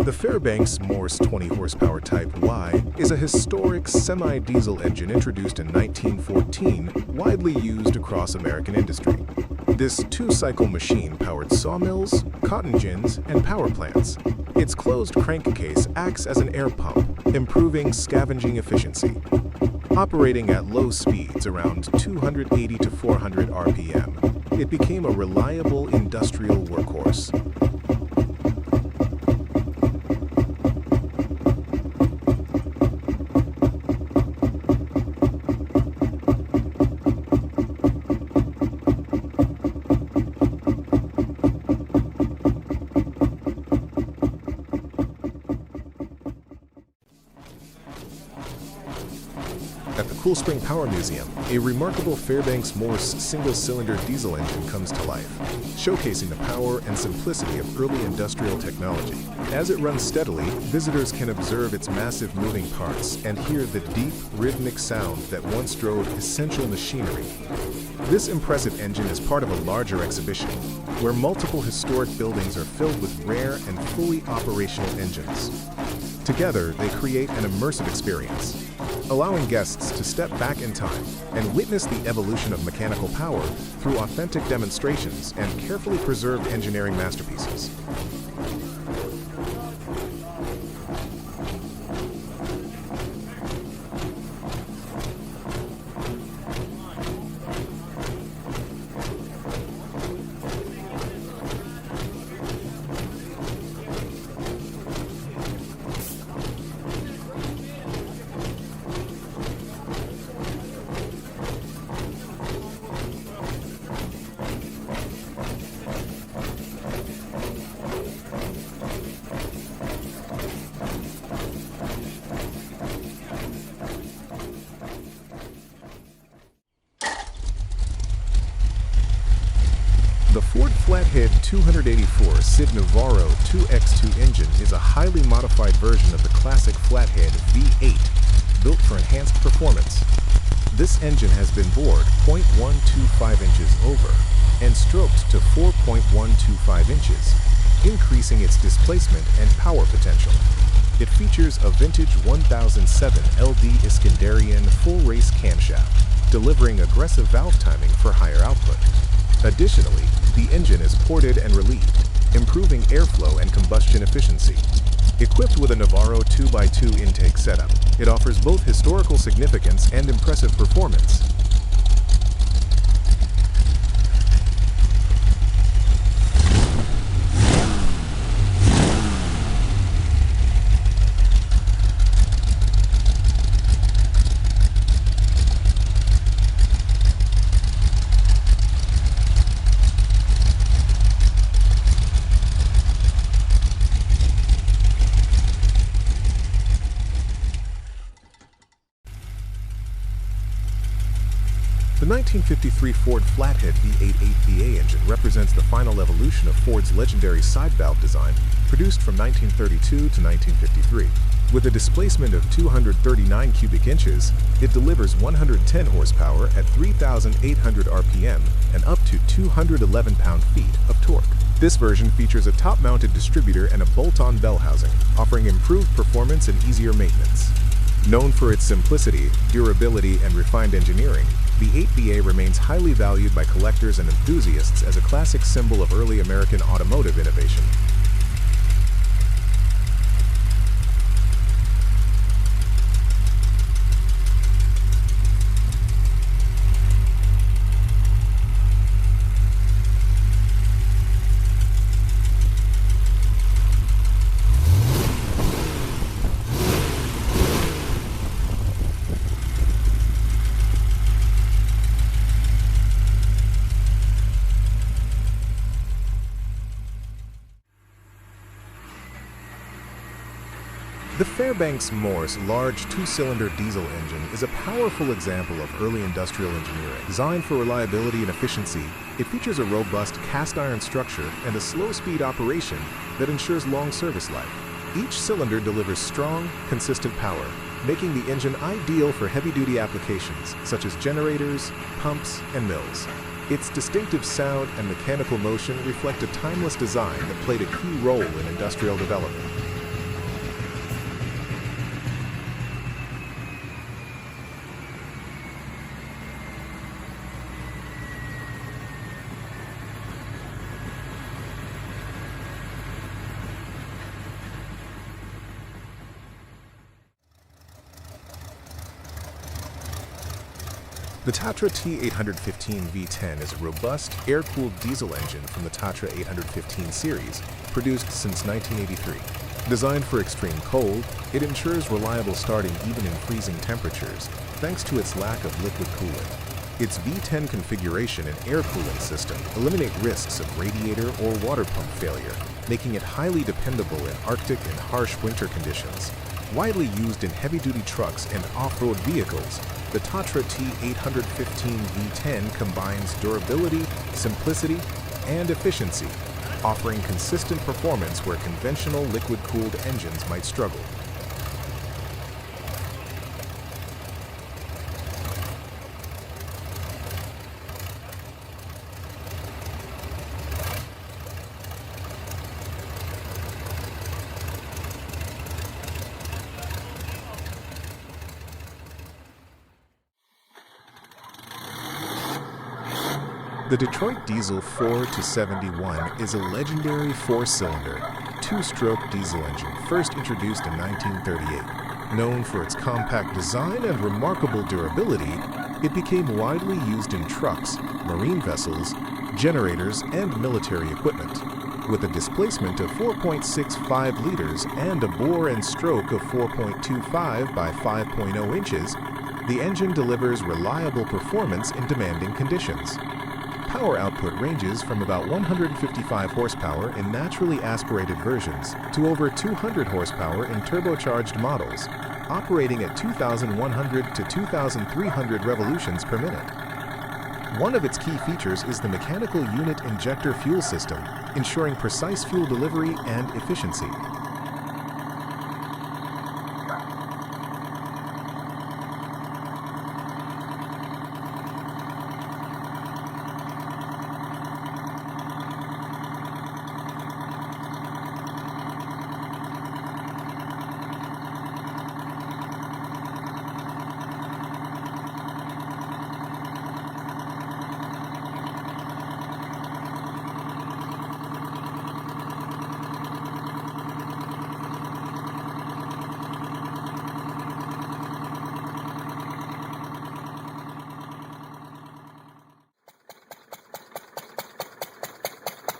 The Fairbanks Morse 20 horsepower Type Y is a historic semi-diesel engine introduced in 1914, widely used across American industry. This two-cycle machine powered sawmills, cotton gins, and power plants. Its closed crankcase acts as an air pump, improving scavenging efficiency. Operating at low speeds around 280 to 400 RPM, it became a reliable industrial workhorse. At the Cool Spring Power Museum, a remarkable Fairbanks Morse single-cylinder diesel engine comes to life, showcasing the power and simplicity of early industrial technology. As it runs steadily, visitors can observe its massive moving parts and hear the deep, rhythmic sound that once drove essential machinery. This impressive engine is part of a larger exhibition, where multiple historic buildings are filled with rare and fully operational engines. Together, they create an immersive experience, allowing guests to step back in time and witness the evolution of mechanical power through authentic demonstrations and carefully preserved engineering masterpieces. The Ford Flathead 284 Sid Navarro 2X2 engine is a highly modified version of the classic Flathead V8, built for enhanced performance. This engine has been bored 0.125 inches over and stroked to 4.125 inches, increasing its displacement and power potential. It features a vintage 1007 LD Iskandarian full-race camshaft, delivering aggressive valve timing for higher output. Additionally, the engine is ported and relieved, improving airflow and combustion efficiency. Equipped with a Navarro 2x2 intake setup, it offers both historical significance and impressive performance. The 1953 Ford Flathead V8 8VA engine represents the final evolution of Ford's legendary side valve design, produced from 1932 to 1953. With a displacement of 239 cubic inches, it delivers 110 horsepower at 3,800 RPM and up to 211 pound-feet of torque. This version features a top-mounted distributor and a bolt-on bell housing, offering improved performance and easier maintenance. Known for its simplicity, durability, and refined engineering, the 8VA remains highly valued by collectors and enthusiasts as a classic symbol of early American automotive innovation. The Fairbanks Morse large two-cylinder diesel engine is a powerful example of early industrial engineering. Designed for reliability and efficiency, it features a robust cast-iron structure and a slow-speed operation that ensures long service life. Each cylinder delivers strong, consistent power, making the engine ideal for heavy-duty applications such as generators, pumps, and mills. Its distinctive sound and mechanical motion reflect a timeless design that played a key role in industrial development. The Tatra T815 V10 is a robust, air-cooled diesel engine from the Tatra 815 series, produced since 1983. Designed for extreme cold, it ensures reliable starting even in freezing temperatures, thanks to its lack of liquid coolant. Its V10 configuration and air cooling system eliminate risks of radiator or water pump failure, making it highly dependable in Arctic and harsh winter conditions. Widely used in heavy-duty trucks and off-road vehicles, the Tatra T815 V10 combines durability, simplicity, and efficiency, offering consistent performance where conventional liquid-cooled engines might struggle. The Detroit Diesel 4-71 is a legendary four-cylinder, two-stroke diesel engine first introduced in 1938. Known for its compact design and remarkable durability, it became widely used in trucks, marine vessels, generators, and military equipment. With a displacement of 4.65 liters and a bore and stroke of 4.25 by 5.0 inches, the engine delivers reliable performance in demanding conditions. Power output ranges from about 155 horsepower in naturally aspirated versions to over 200 horsepower in turbocharged models, operating at 2,100 to 2,300 revolutions per minute. One of its key features is the mechanical unit injector fuel system, ensuring precise fuel delivery and efficiency.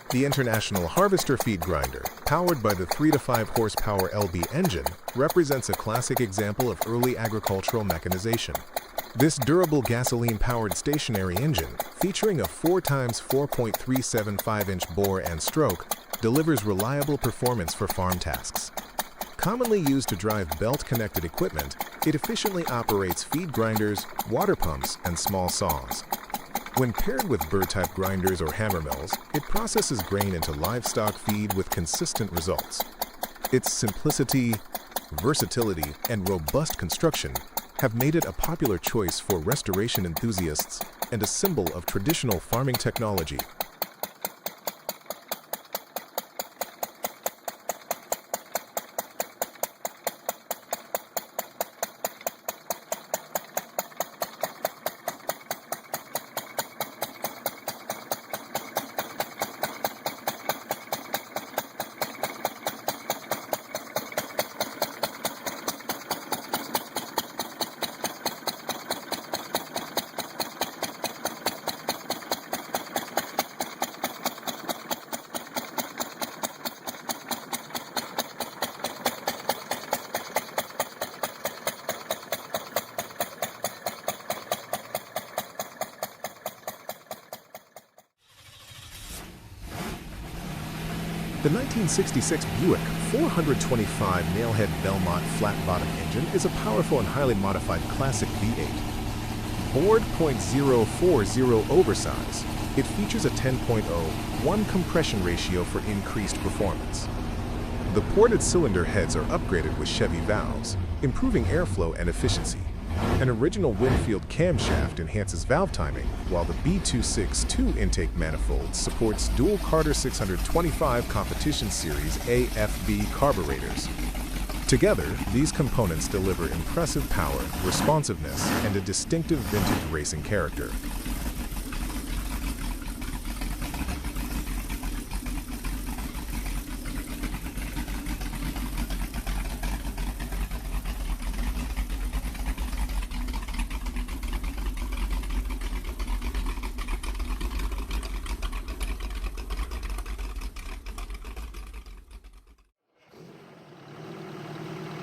The International Harvester Feed Grinder, powered by the 3 to 5 horsepower LB engine, represents a classic example of early agricultural mechanization. This durable gasoline-powered stationary engine, featuring a 4 x 4.375-inch bore and stroke, delivers reliable performance for farm tasks. Commonly used to drive belt-connected equipment, it efficiently operates feed grinders, water pumps, and small saws. When paired with bird-type grinders or hammer mills, it processes grain into livestock feed with consistent results. Its simplicity, versatility, and robust construction have made it a popular choice for restoration enthusiasts and a symbol of traditional farming technology. The 1966 Buick 425 nailhead Belmont flat-bottom engine is a powerful and highly modified classic V8. Bored .040 oversize, it features a 10.01 compression ratio for increased performance. The ported cylinder heads are upgraded with Chevy valves, improving airflow and efficiency. An original Winfield camshaft enhances valve timing, while the B262 intake manifold supports dual Carter 625 Competition Series AFB carburetors. Together, these components deliver impressive power, responsiveness, and a distinctive vintage racing character.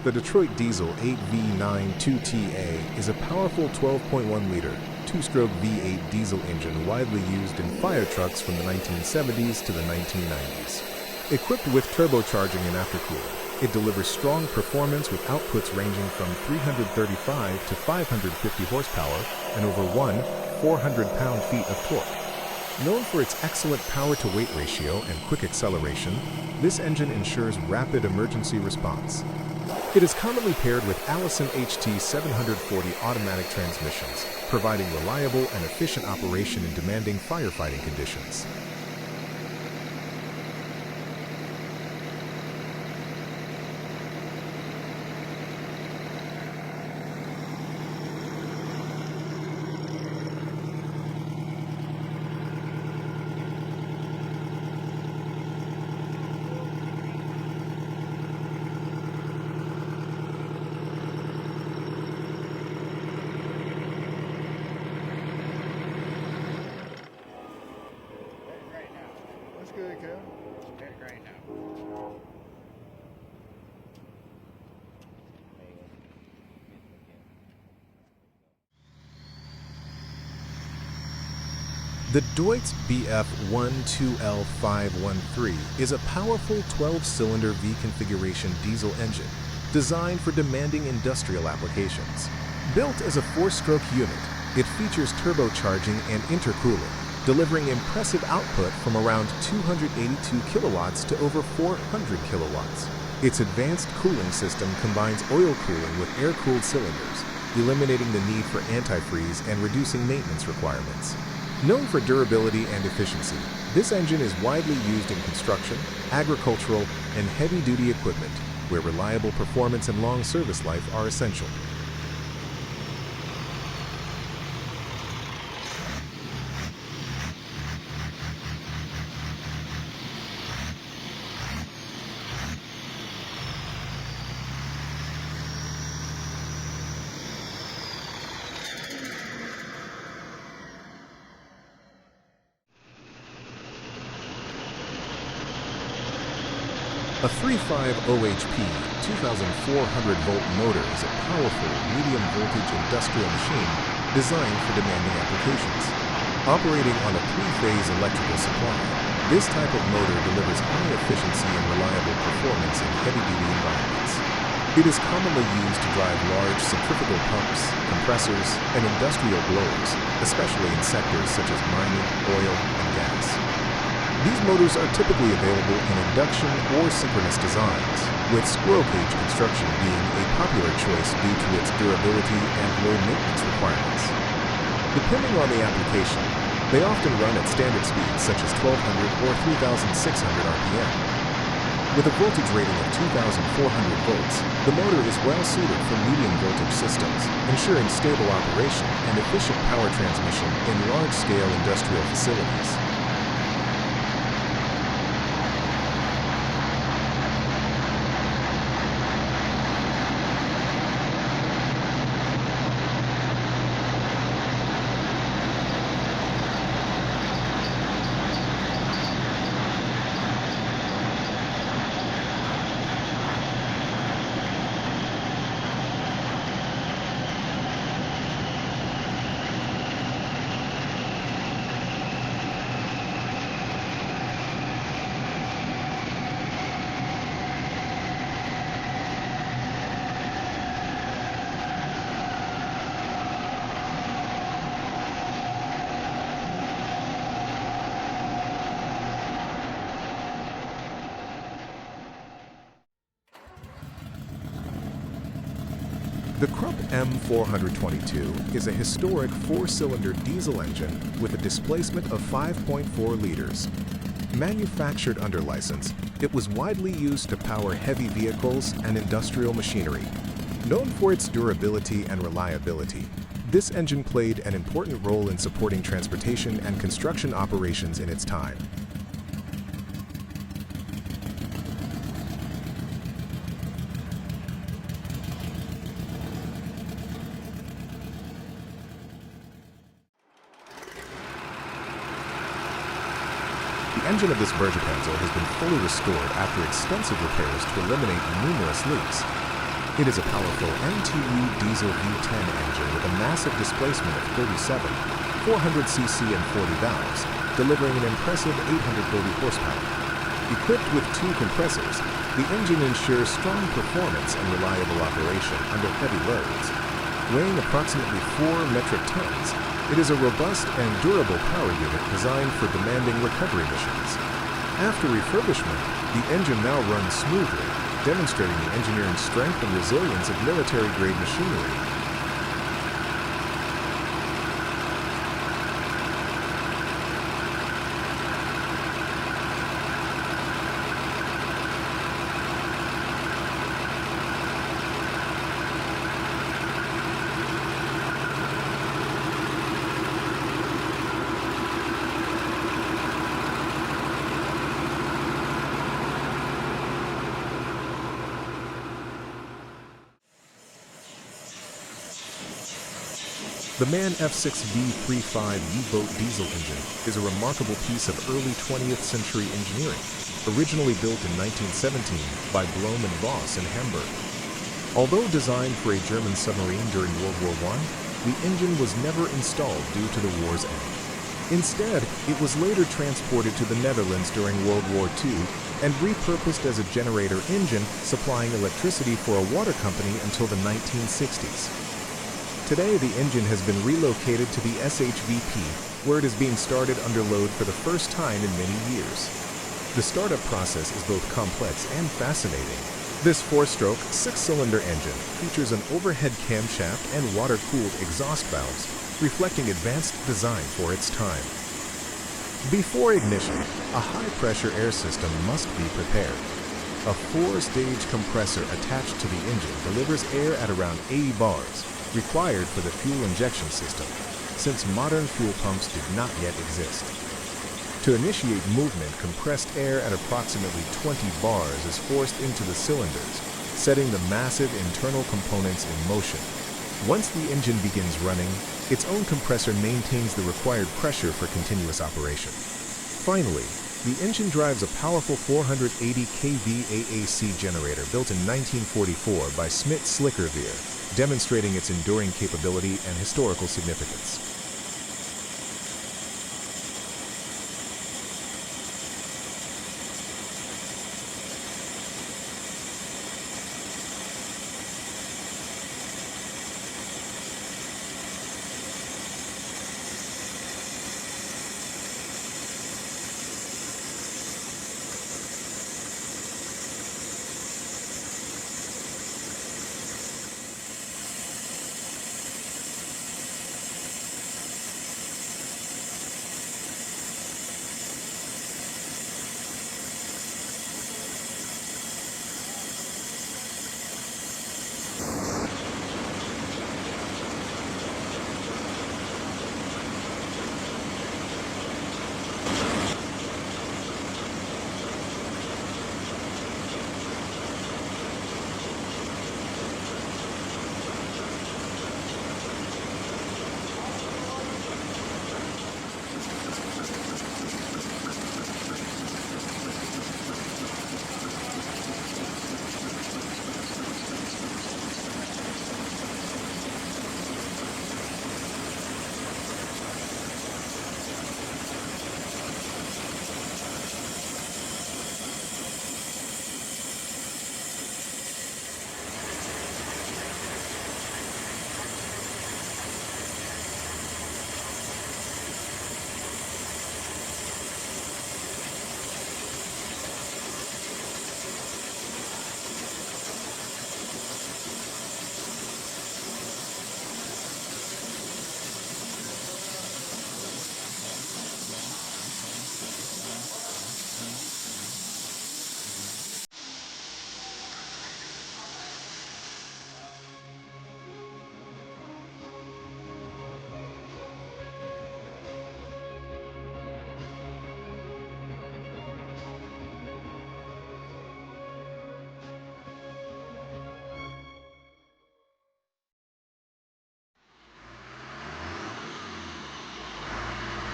The Detroit Diesel 8V92TA is a powerful 12.1-liter, two-stroke V8 diesel engine widely used in fire trucks from the 1970s to the 1990s. Equipped with turbocharging and aftercooling, it delivers strong performance with outputs ranging from 335 to 550 horsepower and over 400 pound-feet of torque. Known for its excellent power-to-weight ratio and quick acceleration, this engine ensures rapid emergency response. It is commonly paired with Allison HT 740 automatic transmissions, providing reliable and efficient operation in demanding firefighting conditions. Good, Kevin. Very great now. The Deutz BF12L513 is a powerful 12-cylinder V-configuration diesel engine designed for demanding industrial applications. Built as a 4-stroke unit, it features turbocharging and intercooling, delivering impressive output from around 282 kilowatts to over 400 kilowatts. Its advanced cooling system combines oil cooling with air-cooled cylinders, eliminating the need for antifreeze and reducing maintenance requirements. Known for durability and efficiency, this engine is widely used in construction, agricultural, and heavy-duty equipment, where reliable performance and long service life are essential. A 3.5 OHP 2,400-volt motor is a powerful, medium-voltage industrial machine designed for demanding applications. Operating on a three-phase electrical supply, this type of motor delivers high efficiency and reliable performance in heavy-duty environments. It is commonly used to drive large centrifugal pumps, compressors, and industrial blowers, especially in sectors such as mining, oil, and gas. These motors are typically available in induction or synchronous designs, with squirrel cage construction being a popular choice due to its durability and low maintenance requirements. Depending on the application, they often run at standard speeds such as 1200 or 3600 RPM. With a voltage rating of 2400 volts, the motor is well suited for medium voltage systems, ensuring stable operation and efficient power transmission in large-scale industrial facilities. The Krupp M422 is a historic 4-cylinder diesel engine with a displacement of 5.4 liters. Manufactured under license, it was widely used to power heavy vehicles and industrial machinery. Known for its durability and reliability, this engine played an important role in supporting transportation and construction operations in its time. The engine of this Bergepanzer has been fully restored after extensive repairs to eliminate numerous leaks. It is a powerful MTU diesel V10 engine with a massive displacement of 37, 400cc and 40 valves, delivering an impressive 830 horsepower. Equipped with 2 compressors, the engine ensures strong performance and reliable operation under heavy loads. Weighing approximately 4 metric tons, it is a robust and durable power unit designed for demanding recovery missions. After refurbishment, the engine now runs smoothly, demonstrating the engineering strength and resilience of military-grade machinery. The MAN F6V35 U-boat diesel engine is a remarkable piece of early 20th century engineering, originally built in 1917 by Blohm and Voss in Hamburg. Although designed for a German submarine during World War I, the engine was never installed due to the war's end. Instead, it was later transported to the Netherlands during World War II and repurposed as a generator engine supplying electricity for a water company until the 1960s. Today, the engine has been relocated to the SHVP, where it is being started under load for the first time in many years. The startup process is both complex and fascinating. This 4-stroke, 6-cylinder engine features an overhead camshaft and water-cooled exhaust valves, reflecting advanced design for its time. Before ignition, a high-pressure air system must be prepared. A 4-stage compressor attached to the engine delivers air at around 80 bars, required for the fuel injection system, since modern fuel pumps did not yet exist. To initiate movement, compressed air at approximately 20 bars is forced into the cylinders, setting the massive internal components in motion. Once the engine begins running, its own compressor maintains the required pressure for continuous operation. Finally, the engine drives a powerful 480 kV AAC generator built in 1944 by Smit-Slickerveer, demonstrating its enduring capability and historical significance.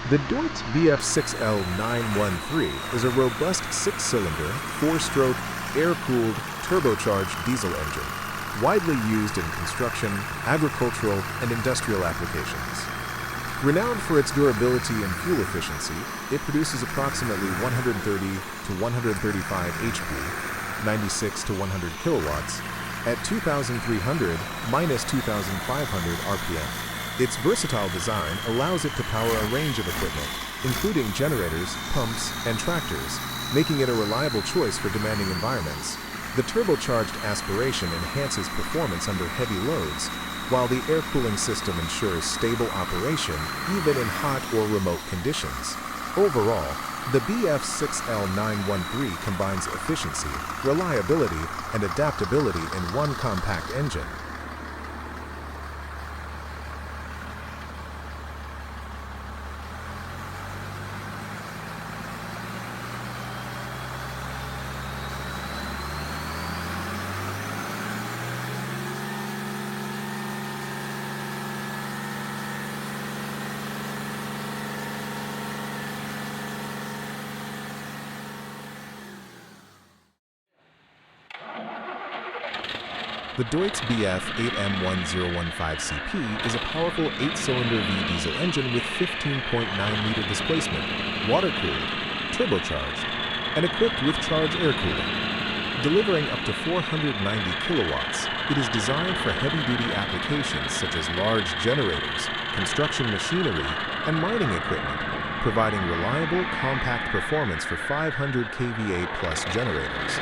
The Deutz BF6L913 is a robust 6-cylinder, 4-stroke, air-cooled, turbocharged diesel engine, widely used in construction, agricultural, and industrial applications. Renowned for its durability and fuel efficiency, it produces approximately 130 to 135 HP, 96 to 100 kilowatts, at 2,300 minus 2,500 RPM. Its versatile design allows it to power a range of equipment, including generators, pumps, and tractors, making it a reliable choice for demanding environments. The turbocharged aspiration enhances performance under heavy loads, while the air cooling system ensures stable operation even in hot or remote conditions. Overall, the BF6L913 combines efficiency, reliability, and adaptability in one compact engine. The Deutz BF8M1015CP is a powerful 8-cylinder V diesel engine with 15.9-liter displacement, water-cooled, turbocharged, and equipped with charge air cooling. Delivering up to 490 kilowatts, it is designed for heavy-duty applications such as large generators, construction machinery, and mining equipment, providing reliable, compact performance for 500 kVA plus generators.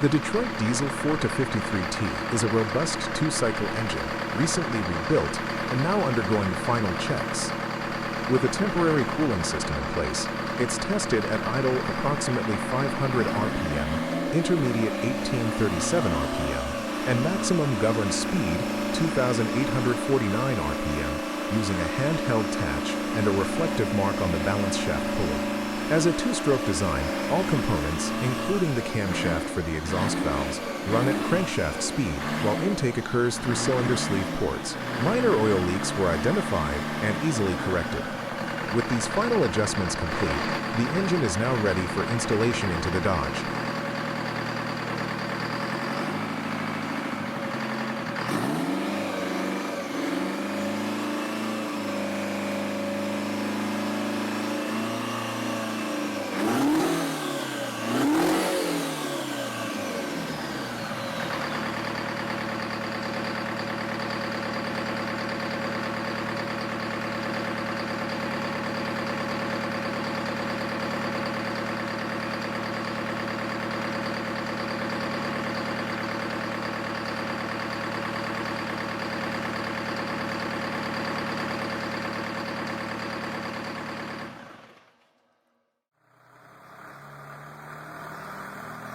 The Detroit Diesel 4-53T is a robust two-cycle engine, recently rebuilt and now undergoing final checks. With a temporary cooling system in place, it's tested at idle approximately 500 RPM, intermediate 1837 RPM, and maximum governed speed 2,849 RPM using a handheld attach and a reflective mark on the balance shaft pulley. As a two-stroke design, all components, including the camshaft for the exhaust valves, run at crankshaft speed, while intake occurs through cylinder sleeve ports. Minor oil leaks were identified and easily corrected. With these final adjustments complete, the engine is now ready for installation into the Dodge.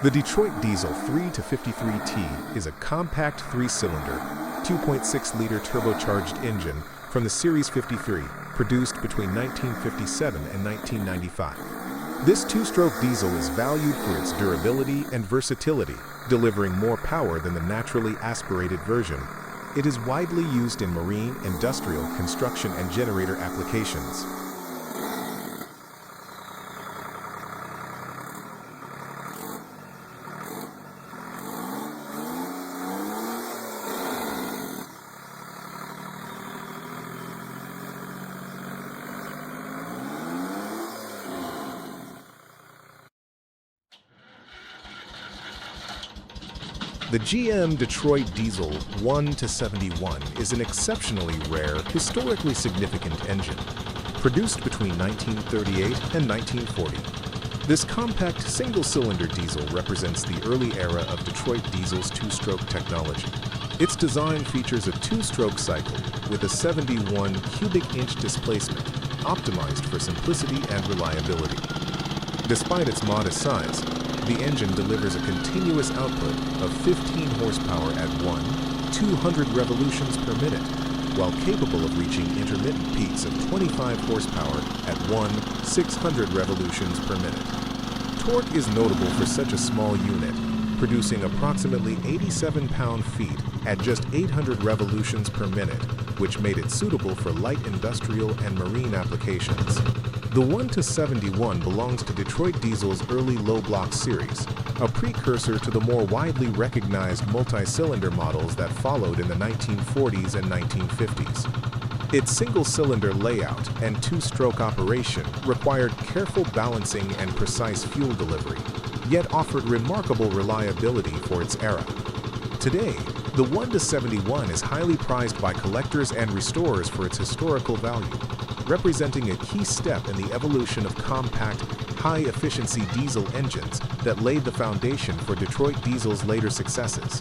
The Detroit Diesel 3-53T is a compact 3-cylinder, 2.6-liter turbocharged engine from the Series 53, produced between 1957 and 1995. This two-stroke diesel is valued for its durability and versatility, delivering more power than the naturally aspirated version. It is widely used in marine, industrial, construction, and generator applications. The GM Detroit Diesel 1-71 is an exceptionally rare, historically significant engine, produced between 1938 and 1940. This compact single-cylinder diesel represents the early era of Detroit Diesel's two-stroke technology. Its design features a two-stroke cycle with a 71 cubic inch displacement, optimized for simplicity and reliability. Despite its modest size, the engine delivers a continuous output of 15 horsepower at 200 revolutions per minute, while capable of reaching intermittent peaks of 25 horsepower at 600 revolutions per minute. Torque is notable for such a small unit, producing approximately 87 pound-feet at just 800 revolutions per minute, which made it suitable for light industrial and marine applications. The 1-71 belongs to Detroit Diesel's early low-block series, a precursor to the more widely recognized multi-cylinder models that followed in the 1940s and 1950s. Its single-cylinder layout and two-stroke operation required careful balancing and precise fuel delivery, yet offered remarkable reliability for its era. Today, the 1-71 is highly prized by collectors and restorers for its historical value, representing a key step in the evolution of compact, high-efficiency diesel engines that laid the foundation for Detroit Diesel's later successes.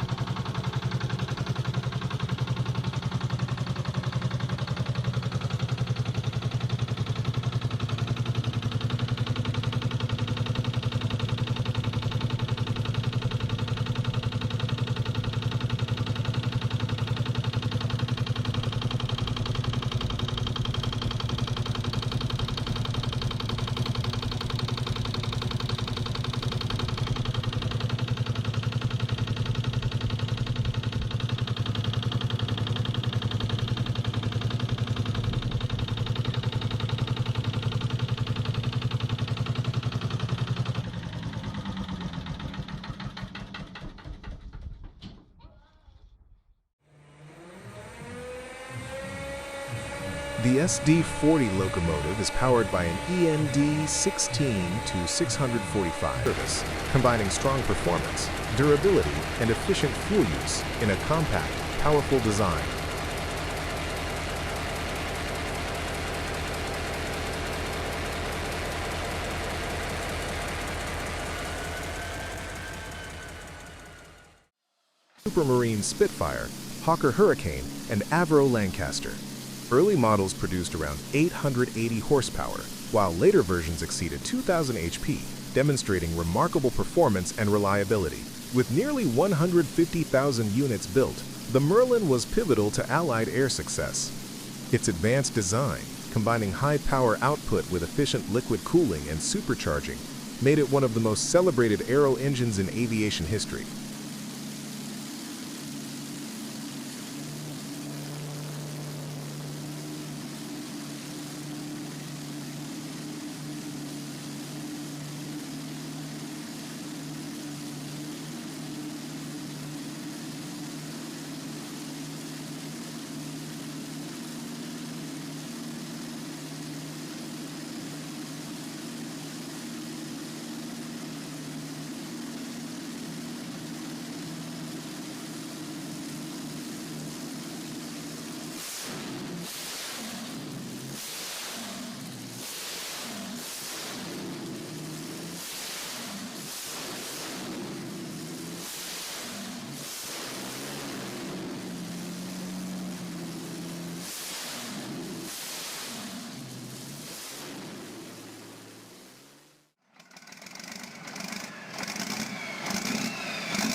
The SD40 locomotive is powered by an END 16-645 service, combining strong performance, durability, and efficient fuel use in a compact, powerful design. Submarine Spitfire, Hawker Hurricane, and Avro Lancaster. Early models produced around 880 horsepower, while later versions exceeded 2,000 HP, demonstrating remarkable performance and reliability. With nearly 150,000 units built, the Merlin was pivotal to Allied air success. Its advanced design, combining high power output with efficient liquid cooling and supercharging, made it one of the most celebrated aero engines in aviation history.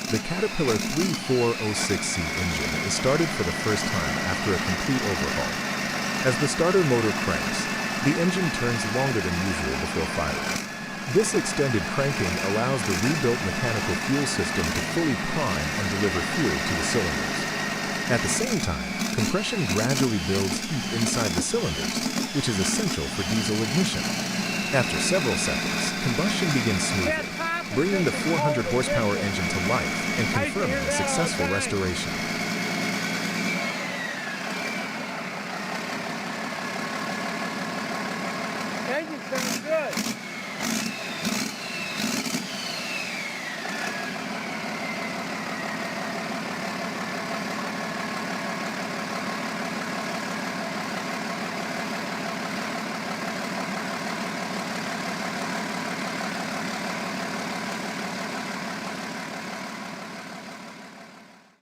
The Caterpillar 3406C engine is started for the first time after a complete overhaul. As the starter motor cranks, the engine turns longer than usual before firing. This extended cranking allows the rebuilt mechanical fuel system to fully prime and deliver fuel to the cylinders. At the same time, compression gradually builds heat inside the cylinders, which is essential for diesel ignition. After several seconds, combustion begins smoothly, bringing the 400 horsepower engine to life and confirming a successful restoration.